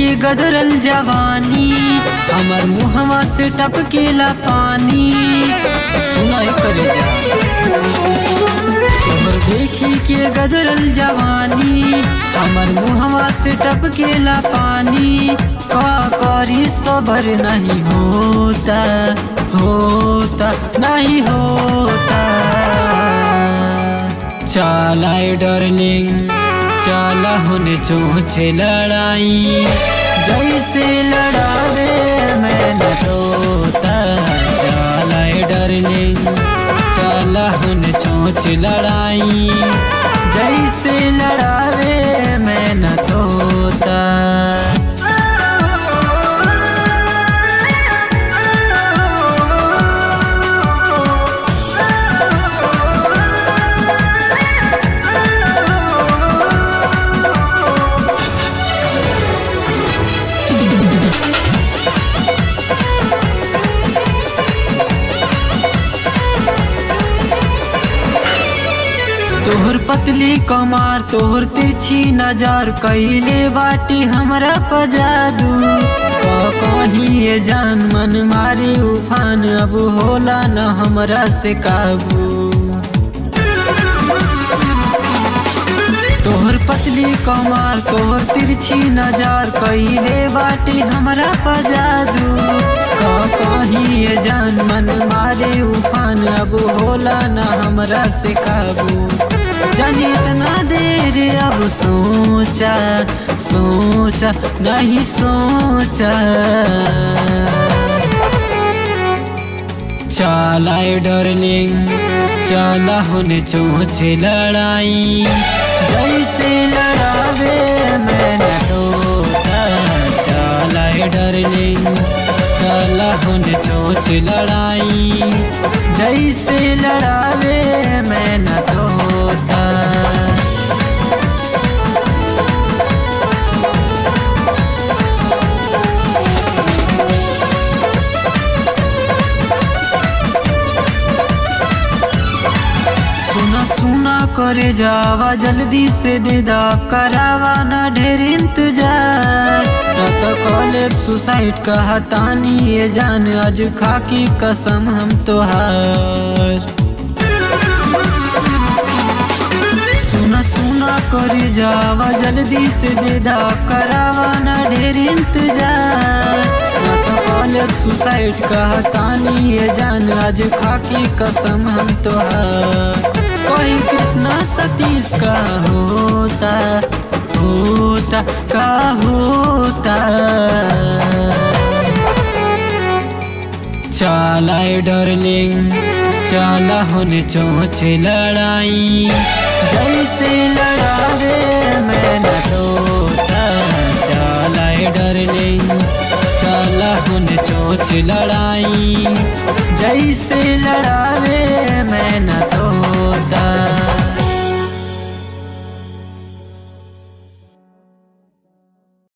के गदरल जवानी, हमर मुहवा से टपकेला पानी। सुनाई करे जा तोहर देखी के गदरल जवानी, हमर मुहवा से टपकेला पानी। का करी सबर नहीं होता, होता नहीं होता। चला डार्लिंग चला होने चोचे लड़ाई, जैसे लड़ावे मैं न तोता। चला डार्लिंग चला होने चोच लड़ाई, जैसे लड़ावे मैं न तोता। तोहर पतली कमार तोहर तिरछी नजर, कैले बाटी हमरा पजादू। कहीं ये जान मन मारे उफान, अब होला न हमरा से काबू। तोहर पतली कमार तोहर तिरछी नजर, कैले बाटी हमरा पजादू। कहीं ये जान मन मारे उफान, अब होला न हमरा से काबू। जानी इतना देर अब सोचा सोचा नहीं सोचा। चला डार्लिंग चला होने चोचे लड़ाई, जैसे लड़ावे मैं न तोता। चला डार्लिंग चला होने चोच लड़ाई, जैसे लड़ावे मैं न तोता। सुना सुना करे जावा जल्दी से दे दा, करावा ना ढेर इंतजार। तो कॉलेज सुसाइड कहा तानी ये जान, आज खाकी कसम हम तोहार। सुना सुना करे जावा जल्दी से दे दा, करावा ना ढेर इंतजार। तो कॉलेज सुसाइड कहा तानी ये जान, आज खाकी कसम हम तोहार। कोई कृष्णा सतीश का होता होता का होता। चला डार्लिंग चला होने चोचे लड़ाई, जैसे लड़ावे